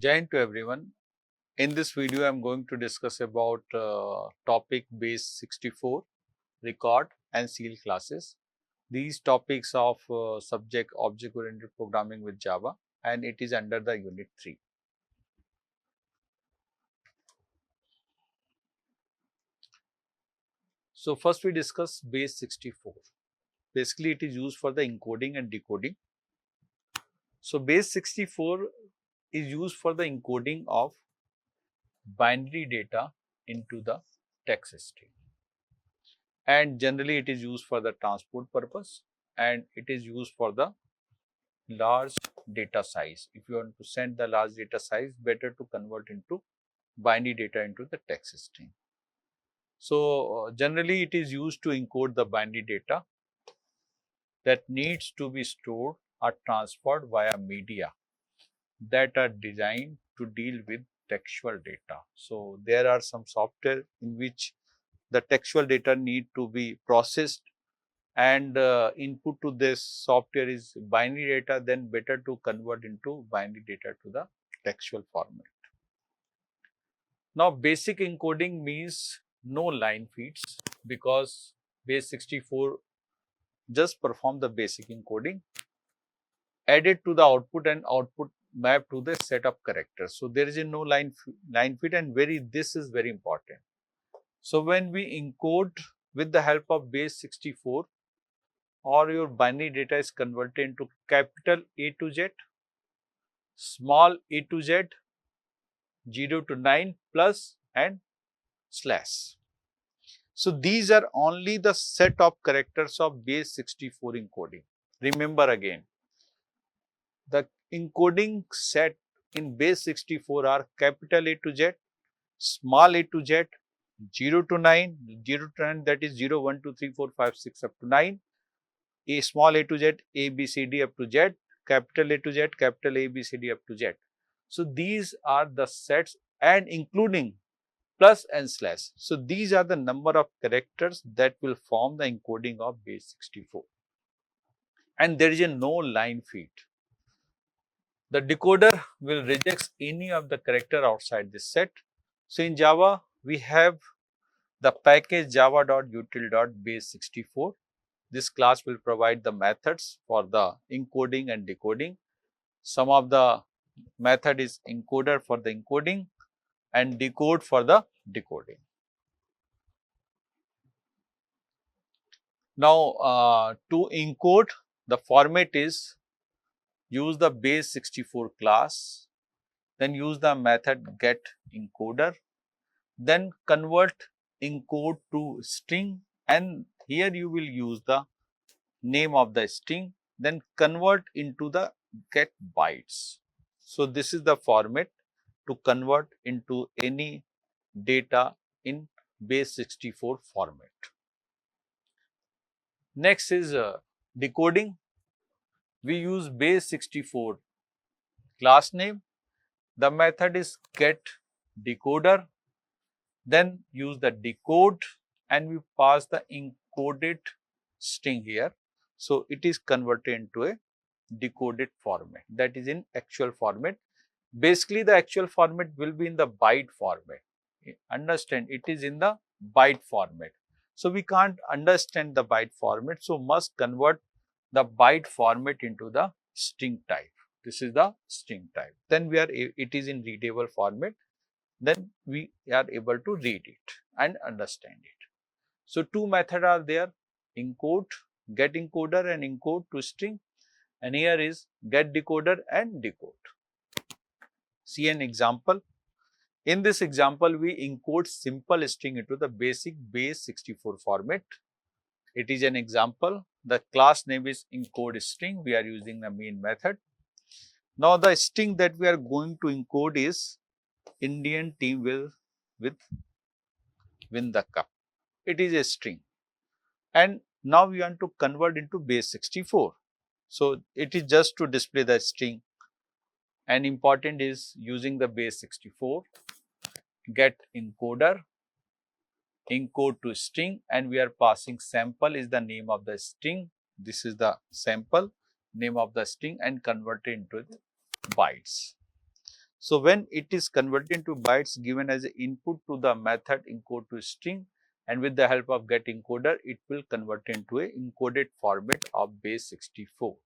Jai Hind to everyone. In this video, I am going to discuss about topic BASE64, record and seal classes. These topics of subject object-oriented programming with Java, and it is under the unit 3. So first we discuss BASE64. Basically, it is used for the encoding and decoding. So BASE64 is used for the encoding of binary data into the text string, and generally it is used for the transport purpose, and it is used for the large data size. If you want to send the large data size, better to convert into binary data into the text string. So generally it is used to encode the binary data that needs to be stored or transferred via media that are designed to deal with textual data. So there are some software in which the textual data need to be processed, and input to this software is binary data, then better to convert into binary data to the textual format. Now basic encoding means no line feeds, because BASE64 just perform the basic encoding, added to the output, and output map to the set of characters. So there is a no line feed, and this is very important. So when we encode with the help of BASE64, or your binary data is converted into capital A to Z, small a to Z, 0 to 9, plus and slash. So these are only the set of characters of BASE64 encoding. Remember again, the encoding set in BASE64 are capital A to Z, small a to Z, 0 to 9, 0 to 9, that is 0, 1, 2, 3, 4, 5, 6 up to 9, a small a to Z, A, B, C, D up to Z, capital A to Z, capital A, B, C, D up to Z. So these are the sets, and including plus and slash. So these are the number of characters that will form the encoding of BASE64. And there is a no line feed. The decoder will reject any of the character outside this set. So in Java, we have the package java.util.base64. This class will provide the methods for the encoding and decoding. Some of the method is encoder for the encoding and decode for the decoding. Now, to encode, the format is use the BASE64 class, then use the method getEncoder, then convert encode to string, and here you will use the name of the string, then convert into the get bytes. So this is the format to convert into any data in BASE64 format. Next is decoding. We use BASE64 class name. The method is getDecoder, then use the decode, and we pass the encoded string here. So it is converted into a decoded format, that is in actual format. Basically, the actual format will be in the byte format. Understand, it is in the byte format. So we can't understand the byte format, so must convert the byte format into the string type. This is the string type. Then it is in readable format. Then we are able to read it and understand it. So two methods are there: encode, getEncoder, and encode to string. And here is getDecoder and decode. See an example. In this example, we encode simple string into the basic BASE64 format. It is an example. The class name is encode string. We are using the main method. Now the string that we are going to encode is Indian team will win the cup. It is a string, and now we want to convert into BASE64. So it is just to display the string, and important is using the BASE64 getEncoder, encode to string, and we are passing sample is the name of the string. This is the sample name of the string, and convert it into the bytes. So when it is converted into bytes given as an input to the method encode to string, and with the help of get encoder, it will convert into a encoded format of base64.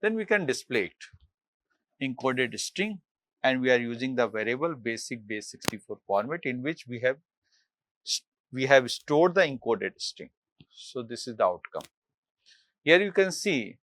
Then we can display it encoded string, and we are using the variable base64 format in which we have stored the encoded string. So this is the outcome. Here you can see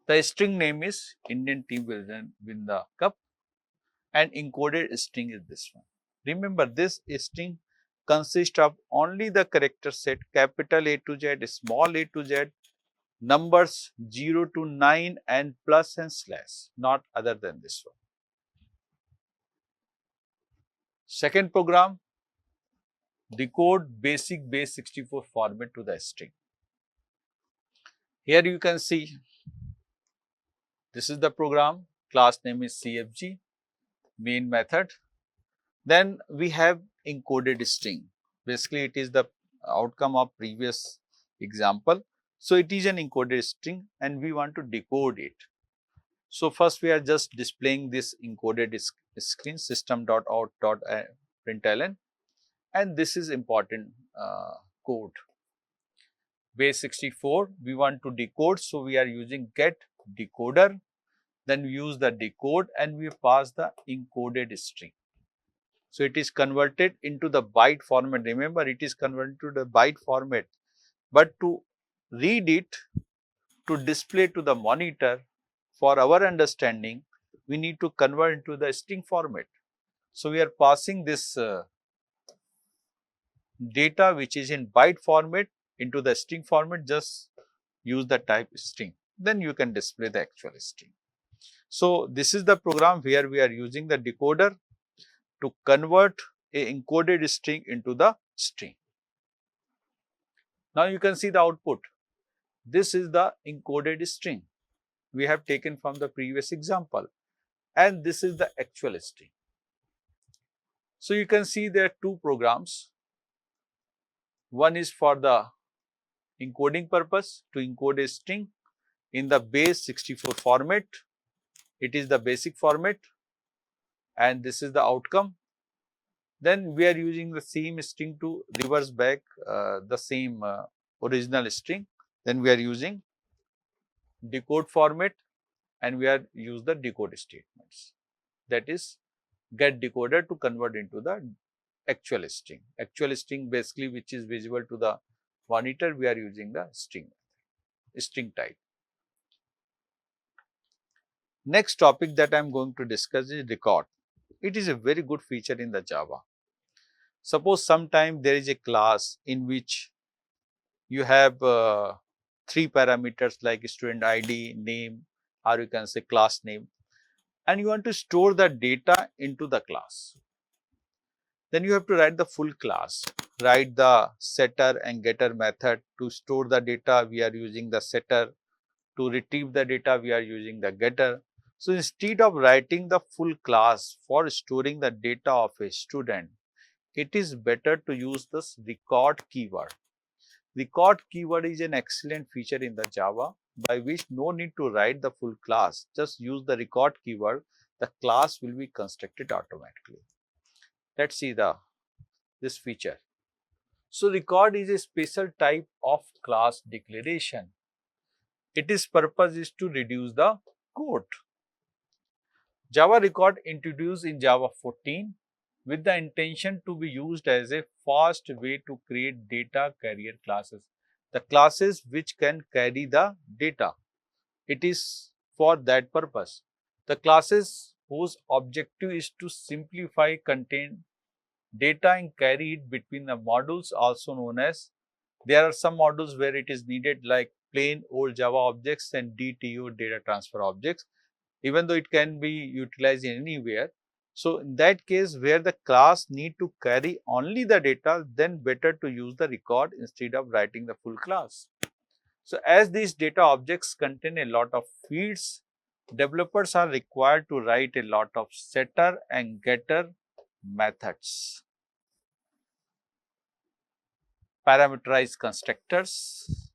the string name is Indian team will win the cup, and encoded string is this one. Remember, this string consists of only the character set capital A to Z, small a to Z, numbers 0 to 9 and plus and slash, not other than this one. Second program, decode basic base64 format to the string. Here you can see this is the program, class name is CFG, main method. Then we have encoded string. Basically, it is the outcome of previous example. So it is an encoded string and we want to decode it. So first we are just displaying this encoded screen system.out.println, and this is important code. Base64 we want to decode, so we are using get decoder, then we use the decode and we pass the encoded string. So it is converted into the byte format. Remember, it is converted to the byte format, but to read it, to display to the monitor, for our understanding, we need to convert into the string format. So we are passing this data which is in byte format into the string format. Just use the type string, then you can display the actual string. So this is the program where we are using the decoder to convert a encoded string into the string. Now you can see the output. This is the encoded string we have taken from the previous example, and this is the actual string. So you can see there are two programs. One is for the encoding purpose, to encode a string in the base64 format. It is the basic format, and this is the outcome. Then we are using the same string to reverse back the same original string. Then we are using decode format, and we are use the decode statements, that is get decoder to convert into the actual string. Actual string basically which is visible to the monitor, we are using the string type. Next topic that I am going to discuss is record. It is a very good feature in the Java. Suppose sometime there is a class in which you have 3 parameters like student ID, name, or you can say class name, and you want to store the data into the class. Then you have to write the full class, write the setter and getter method. To store the data, we are using the setter. To retrieve the data, we are using the getter. So instead of writing the full class for storing the data of a student, it is better to use this record keyword. Record keyword is an excellent feature in the Java, by which no need to write the full class. Just use the record keyword. The class will be constructed automatically. Let's see this feature. So record is a special type of class declaration. Its purpose is to reduce the code. Java record introduced in Java 14 with the intention to be used as a fast way to create data carrier classes, the classes which can carry the data. It is for that purpose. The classes whose objective is to simplify, contain data and carry it between the modules, also known as, there are some modules where it is needed like plain old Java objects and DTO, data transfer objects, even though it can be utilized anywhere. So in that case where the class need to carry only the data, then better to use the record instead of writing the full class. So as these data objects contain a lot of fields, developers are required to write a lot of setter and getter methods, parameterize constructors,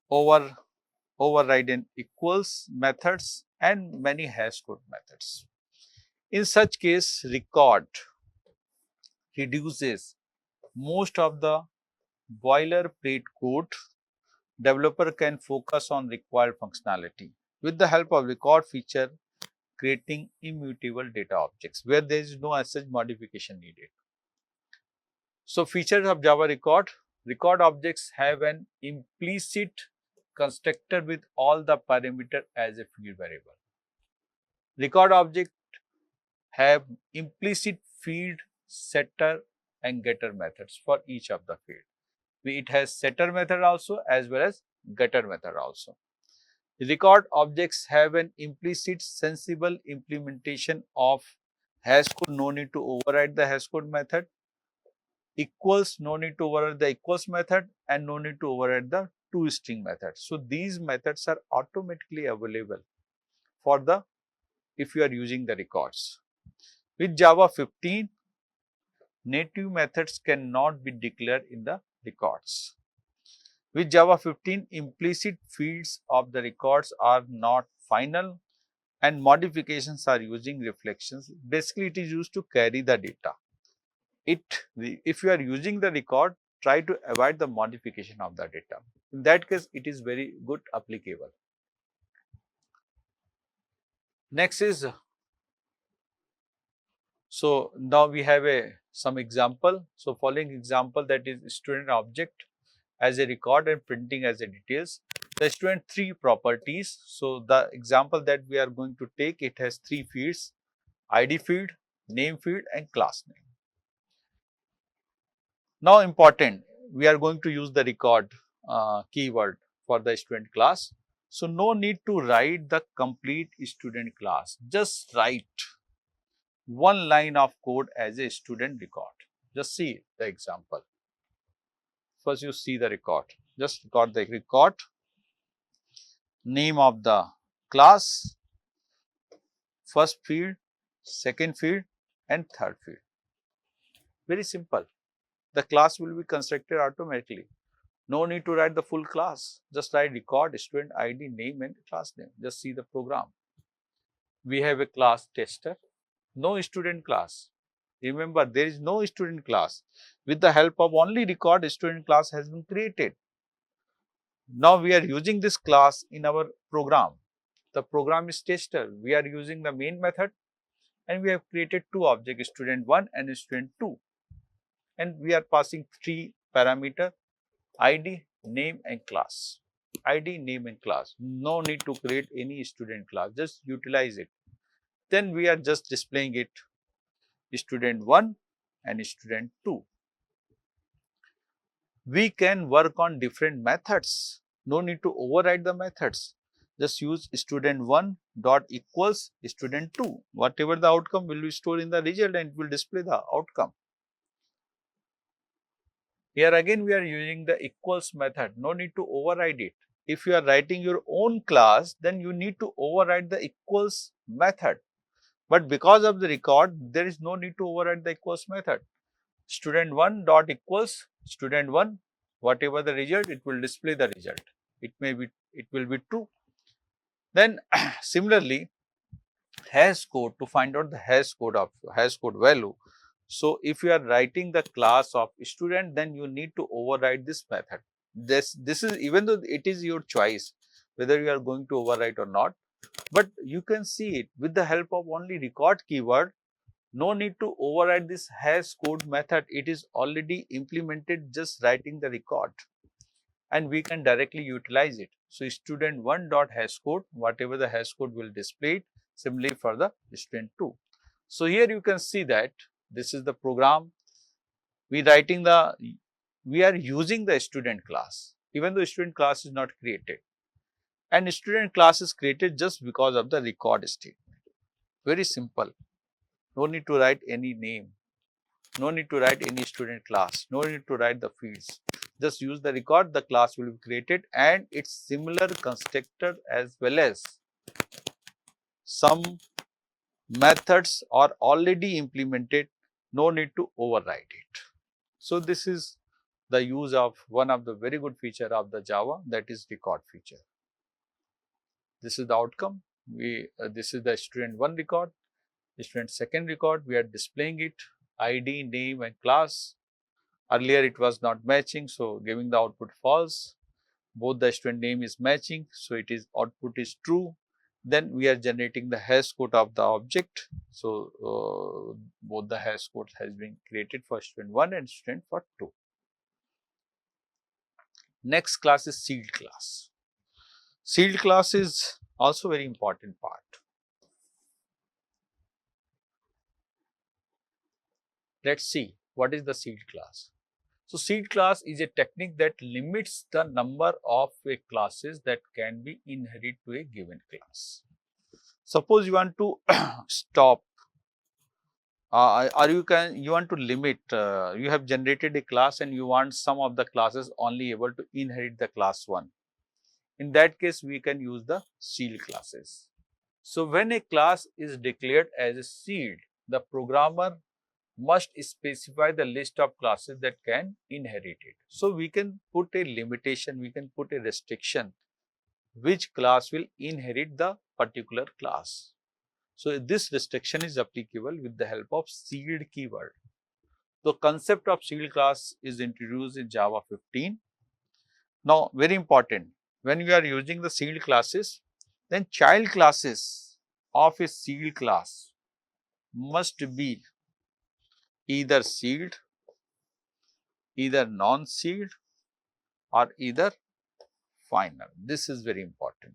override and equals methods, and many hash code methods. In such case, record reduces most of the boilerplate code. Developer can focus on required functionality. With the help of record feature, creating immutable data objects where there is no such modification needed. So, features of Java record objects have an implicit constructor with all the parameter as a field variable. Record object have implicit field setter and getter methods for each of the field. It has setter method also as well as getter method also. Record objects have an implicit sensible implementation of hash code, no need to override the hash code method, equals, no need to override the equals method, and no need to override the toString method. So, these methods are automatically available for the if you are using the records. With Java 15, native methods cannot be declared in the records. With Java 15, implicit fields of the records are not final and modifications are using reflections. Basically, it is used to carry the data. If you are using the record, try to avoid the modification of the data. In that case, it is very good applicable. Next is, so now we have some example. So, following example, that is student object as a record and printing as a details. The student 3 properties. So, the example that we are going to take, it has 3 fields: ID field, name field and class name. Now, important, we are going to use the record keyword for the student class. So, no need to write the complete student class, just write one line of code as a student record. Just see the example. First, you see the record, just got the record, name of the class, first field, second field and third field. Very simple. The class will be constructed automatically. No need to write the full class. Just write record, student ID, name and class name. Just see the program. We have a class tester, no student class. Remember, there is no student class. With the help of only record, student class has been created. Now, we are using this class in our program. The program is tester. We are using the main method and we have created 2 objects, student 1 and student 2. And we are passing 3 parameter: ID, name and class. ID, name and class. No need to create any student class, just utilize it. Then we are just displaying it, student 1 and student 2. We can work on different methods. No need to override the methods. Just use student 1 dot equals student 2. Whatever the outcome will be stored in the result and it will display the outcome. Here again we are using the equals method. No need to override it. If you are writing your own class, then you need to override the equals method. But because of the record, there is no need to override the equals method. Student 1 dot equals student 1, whatever the result, it will display the result. It will be true. Then similarly, hash code, to find out the hash code value. So, if you are writing the class of student, then you need to override this method. This is, even though it is your choice whether you are going to overwrite or not, but you can see it with the help of only record keyword. No need to override this hash code method. It is already implemented, just writing the record and we can directly utilize it. So, student 1 dot hash code, whatever the hash code will display it, similarly for the student 2. So, here you can see that this is the program. We are using the student class, even though student class is not created, and student class is created just because of the record statement. Very simple. No need to write any name, no need to write any student class, no need to write the fields. Just use the record, the class will be created and its similar constructor as well as some methods are already implemented. No need to override it. So, this is the use of one of the very good feature of the Java, that is record feature. This is the outcome. This is the student 1 record, Student second record, we are displaying it, ID, name and class. Earlier it was not matching, so giving the output false. Both the student name is matching, so it is output is true. Then we are generating the hash code of the object. So both the hash code has been created for student 1 and student for 2. Next class is sealed class. Sealed class is also very important part. Let's see what is the sealed class. So sealed class is a technique that limits the number of classes that can be inherited to a given class. Suppose you want to stop or you want to limit, you have generated a class and you want some of the classes only able to inherit the class 1. In that case, we can use the sealed classes. So when a class is declared as a sealed, the programmer must specify the list of classes that can inherit it. So we can put a limitation, we can put a restriction which class will inherit the particular class. So this restriction is applicable with the help of sealed keyword. The concept of sealed class is introduced in Java 15. Now very important, when we are using the sealed classes, then child classes of a sealed class must be either sealed, either non-sealed or either final. This is very important.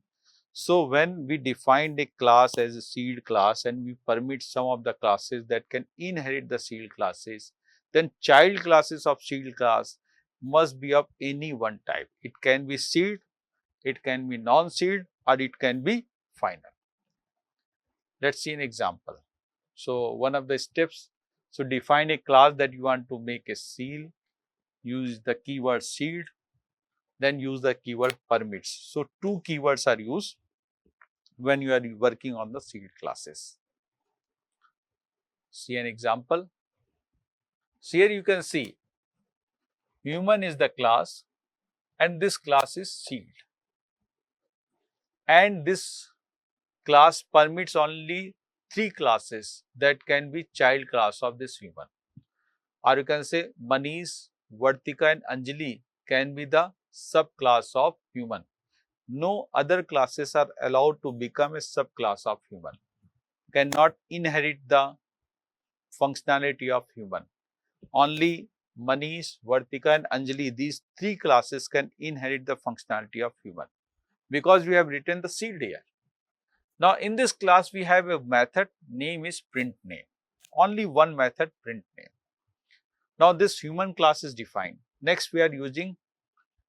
So when we define a class as a sealed class and we permit some of the classes that can inherit the sealed classes, then child classes of sealed class must be of any one type. It can be sealed, it can be non-sealed or it can be final. Let's see an example. So one of the steps, so define a class that you want to make a seal, use the keyword sealed, then use the keyword permits. So two keywords are used when you are working on the sealed classes. See an example. So here you can see human is the class and this class is sealed, and this class permits only 3 classes that can be child class of this human, or you can say Manish, Vartika and Anjali can be the subclass of human. No other classes are allowed to become a subclass of human, cannot inherit the functionality of human. Only Manish, Vartika and Anjali, these 3 classes can inherit the functionality of human because we have written the sealed here. Now in this class we have a method, name is print name. Only one method, print name. Now this human class is defined. Next we are using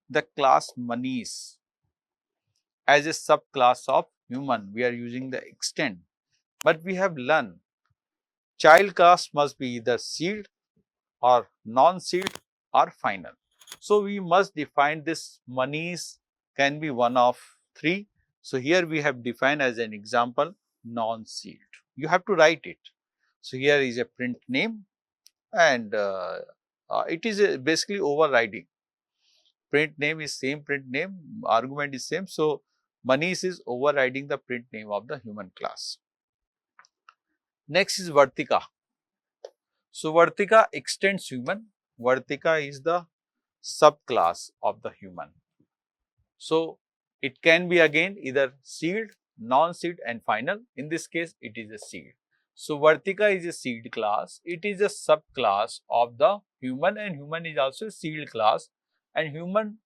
the class Manish as a subclass of human. We are using the extend. But we have learned child class must be either sealed or non-sealed or final. So we must define this Manish can be one of 3. So here we have defined as an example non-sealed. You have to write it. So here is a print name and it is basically overriding. Print name is same print name, argument is same. So Manish is overriding the print name of the human class. Next is Vartika. So Vartika extends human. Vartika is the subclass of the human. So it can be again either sealed, non-sealed and final. In this case, it is a sealed. So Vartika is a sealed class. It is a subclass of the human and human is also a sealed class, and human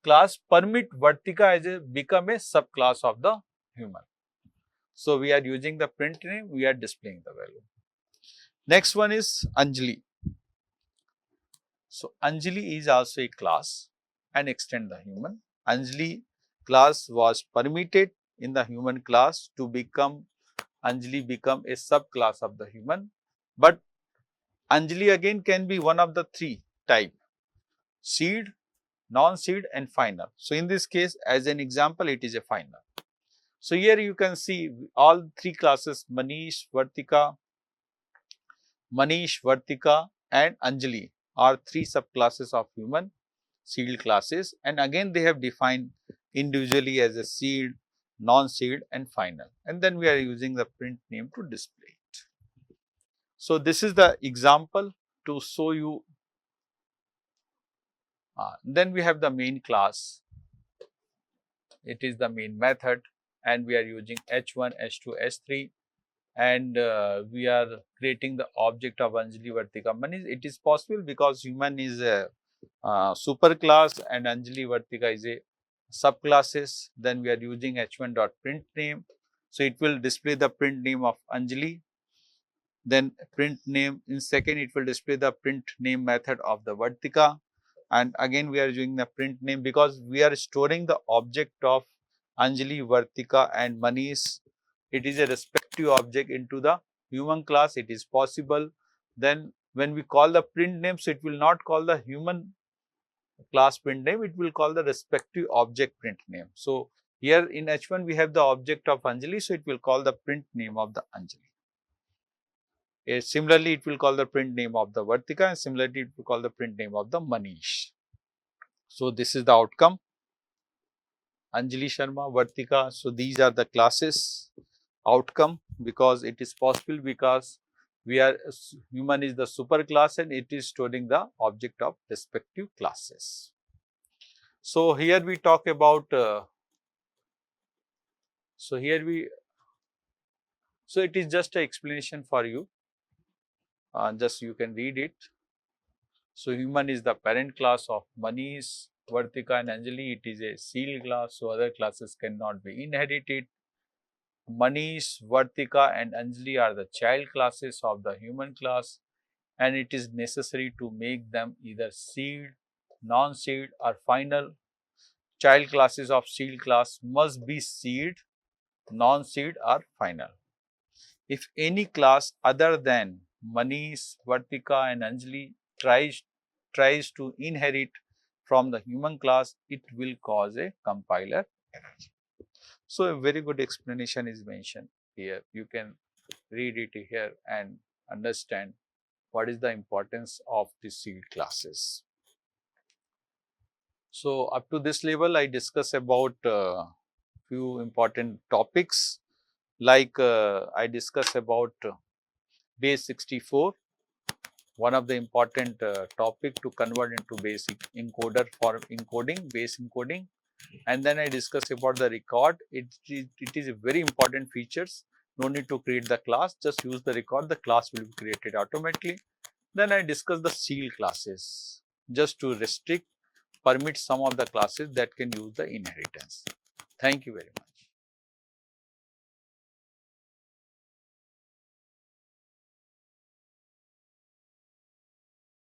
class permit Vartika as a become a subclass of the human. So we are using the print name, we are displaying the value. Next one is Anjali. So Anjali is also a class and extend the human. Anjali class was permitted in the human class to become Anjali become a subclass of the human, but Anjali again can be one of the 3 type, seed, non-seed and final. So in this case, as an example, it is a final. So here you can see all 3 classes Manish, Vartika and Anjali are 3 subclasses of human sealed classes, and again they have defined individually as a sealed, non-sealed and final, and then we are using the print name to display it. So, this is the example to show you. Then we have the main class. It is the main method, and we are using H1, H2, H3, and we are creating the object of Anjali, Vartika, Mani. It is possible because human is a super class and Anjali, Vartika is a subclasses. Then we are using H1 dot print name. So, it will display the print name of Anjali. Then print name in second, it will display the print name method of the Vartika. And again we are using the print name because we are storing the object of Anjali, Vartika and Manish. It is a respective object into the human class. It is possible. Then when we call the print name, so it will not call the human class print name, it will call the respective object print name. So here in H1 we have the object of Anjali, so it will call the print name of the Anjali. Similarly, it will call the print name of the Vartika, and similarly, it will call the print name of the Manish. So, this is the outcome. Anjali Sharma, Vartika. So, these are the classes outcome because it is possible because we are human is the super class and it is storing the object of respective classes. So, here we talk about so it is just an explanation for you. Just you can read it. So, human is the parent class of Manish, Vartika and Anjali. It is a sealed class, so other classes cannot be inherited. Manish, Vartika and Anjali are the child classes of the human class, and it is necessary to make them either sealed, non-sealed or final. Child classes of sealed class must be sealed, non-sealed or final. If any class other than Manish, Vartika and Anjali tries to inherit from the human class, it will cause a compiler error. So, a very good explanation is mentioned here. You can read it here and understand what is the importance of the sealed classes. So, up to this level, I discuss about few important topics like I discuss about BASE64, one of the important topic to convert into basic encoder for encoding, base encoding. And then I discuss about the record. It is a very important features. No need to create the class, just use the record, the class will be created automatically. Then I discuss the seal classes, just to restrict, permit some of the classes that can use the inheritance. Thank you very much.